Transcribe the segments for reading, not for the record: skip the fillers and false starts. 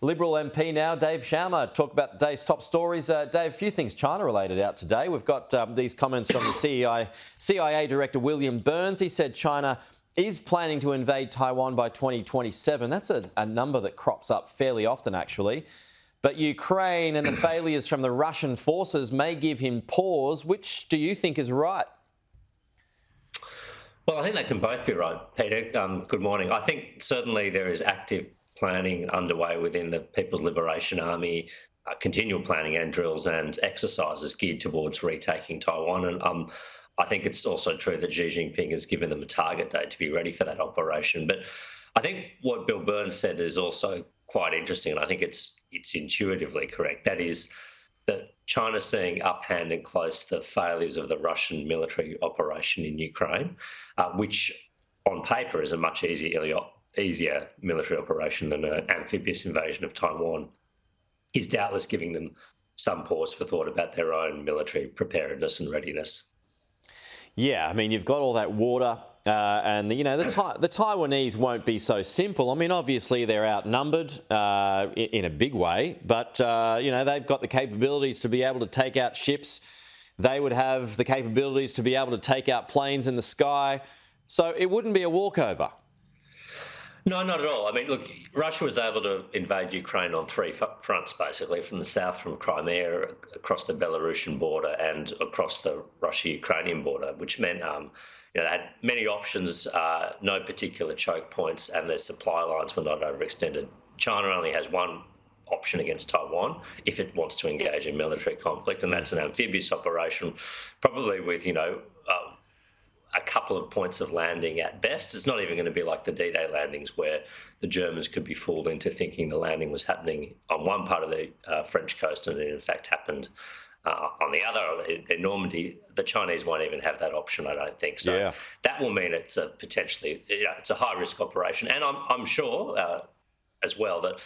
Liberal MP now, Dave Sharma, talk about the day's top stories. Dave, a few things China related out today. We've got these comments from the CIA Director William Burns. He said China is planning to invade Taiwan by 2027. That's a number that crops up fairly often, actually. But Ukraine and the failures from the Russian forces may give him pause. Which do you think is right? Well, I think they can both be right, Peter. Good morning. I think certainly there is active planning underway within the People's Liberation Army, continual planning and drills and exercises geared towards retaking Taiwan. And I think it's also true that Xi Jinping has given them a target date to be ready for that operation. But I think what Bill Burns said is also quite interesting, and I think it's intuitively correct. That is that China's seeing uphand and close the failures of the Russian military operation in Ukraine, which on paper is a much easier military operation than an amphibious invasion of Taiwan, is doubtless giving them some pause for thought about their own military preparedness and readiness. Yeah, I mean, you've got all that water, and the Taiwanese won't be so simple. I mean, obviously they're outnumbered in a big way, but they've got the capabilities to be able to take out ships. They would have the capabilities to be able to take out planes in the sky. So it wouldn't be a walkover. No, not at all. I mean, look, Russia was able to invade Ukraine on three fronts, basically, from the south, from Crimea, across the Belarusian border, and across the Russia-Ukrainian border, which meant they had many options, no particular choke points, and their supply lines were not overextended. China only has one option against Taiwan if it wants to engage in military conflict, and that's an amphibious operation, probably with, a couple of points of landing at best. It's not even going to be like the D-Day landings where the Germans could be fooled into thinking the landing was happening on one part of the French coast and it in fact happened on the other in Normandy. The Chinese won't even have that option, I don't think. So that will mean it's a potentially, it's a high-risk operation. And I'm sure as well that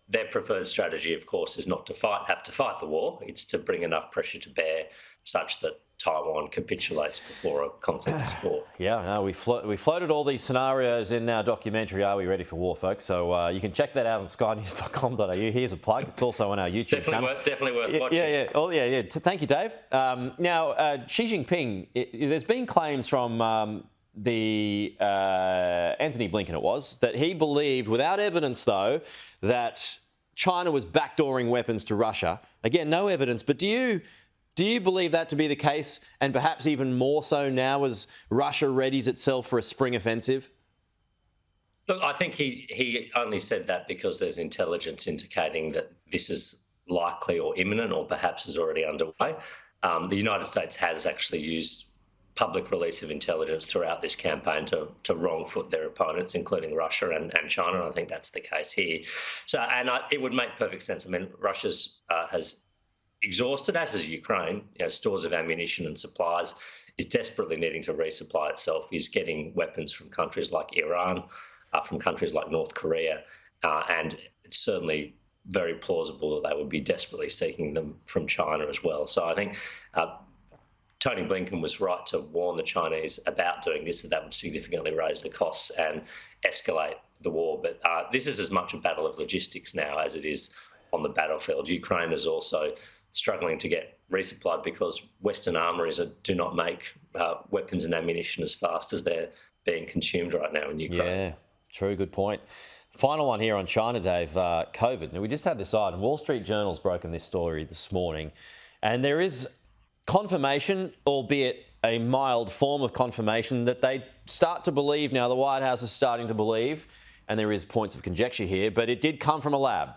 their preferred strategy, of course, is not to have to fight the war. It's to bring enough pressure to bear such that Taiwan capitulates before a conflict is fought. Yeah, no, we floated all these scenarios in our documentary, Are We Ready for War, folks? So you can check that out on skynews.com.au. Here's a plug. It's also on our YouTube channel. Definitely worth watching. Yeah. Thank you, Dave. Now, Xi Jinping, there's been claims from Anthony Blinken, it was, that he believed, without evidence though, that China was backdooring weapons to Russia. Again, no evidence, but do you believe that to be the case, and perhaps even more so now as Russia readies itself for a spring offensive? Look, I think he only said that because there's intelligence indicating that this is likely or imminent or perhaps is already underway. The United States has actually used public release of intelligence throughout this campaign to wrong-foot their opponents, including Russia and China. And I think that's the case here. So, it would make perfect sense. I mean, Russia's has exhausted, as is Ukraine, stores of ammunition and supplies, is desperately needing to resupply itself, is getting weapons from countries like Iran, from countries like North Korea, and it's certainly very plausible that they would be desperately seeking them from China as well. So I think Tony Blinken was right to warn the Chinese about doing this, that would significantly raise the costs and escalate the war. But this is as much a battle of logistics now as it is on the battlefield. Ukraine is also struggling to get resupplied because Western armories do not make weapons and ammunition as fast as they're being consumed right now in Ukraine. Yeah, true, good point. Final one here on China, Dave, COVID. Now, we just had this item. Wall Street Journal's broken this story this morning, and there is confirmation, albeit a mild form of confirmation, that they start to believe now, the White House is starting to believe, and there is points of conjecture here, but it did come from a lab.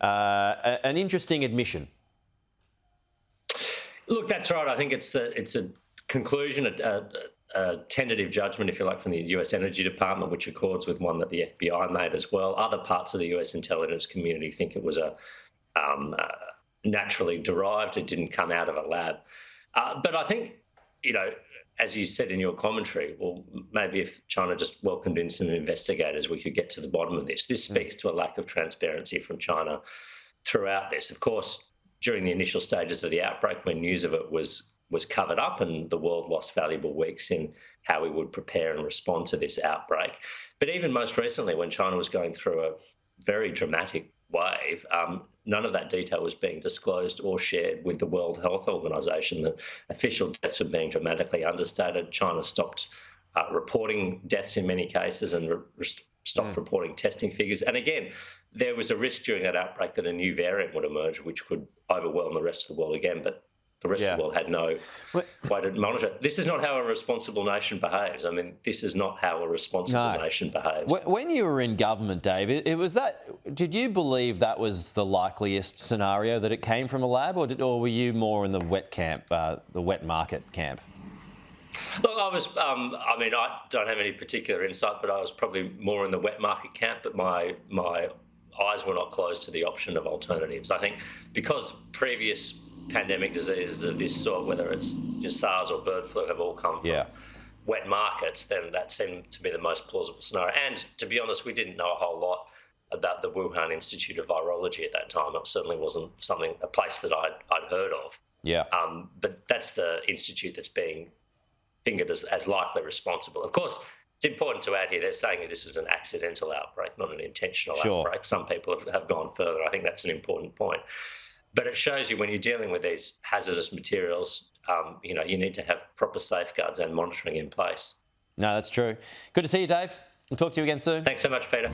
An interesting admission. Look, that's right. I think it's a conclusion, a tentative judgment, if you like, from the US Energy Department, which accords with one that the FBI made as well. Other parts of the US intelligence community think it was a naturally derived. It didn't come out of a lab. But I think, as you said in your commentary, well, maybe if China just welcomed in some investigators, we could get to the bottom of this. This speaks to a lack of transparency from China throughout this. Of course, during the initial stages of the outbreak, when news of it was covered up and the world lost valuable weeks in how we would prepare and respond to this outbreak. But even most recently, when China was going through a very dramatic wave, none of that detail was being disclosed or shared with the World Health Organization. The official deaths were being dramatically understated. China stopped reporting deaths in many cases and stopped reporting testing figures. And again, there was a risk during that outbreak that a new variant would emerge, which could overwhelm the rest of the world again. But the rest of the world had no way to monitor it. This is not how a responsible nation behaves. I mean, this is not how a responsible nation behaves. When you were in government, Dave, did you believe that was the likeliest scenario, that it came from a lab, or were you more in the wet camp, the wet market camp? Look, I was, I mean, I don't have any particular insight, but I was probably more in the wet market camp, but my eyes were not closed to the option of alternatives. I think because previous pandemic diseases of this sort, whether it's SARS or bird flu, have all come from wet markets, then that seemed to be the most plausible scenario. And to be honest, we didn't know a whole lot about the Wuhan Institute of Virology at that time. It certainly wasn't a place that I'd heard of. Yeah. But that's the institute that's being fingered as likely responsible. Of course, it's important to add here, they're saying that this was an accidental outbreak, not an intentional outbreak. Some people have gone further. I think that's an important point. But it shows you when you're dealing with these hazardous materials, you need to have proper safeguards and monitoring in place. No, that's true. Good to see you, Dave. We'll talk to you again soon. Thanks so much, Peter.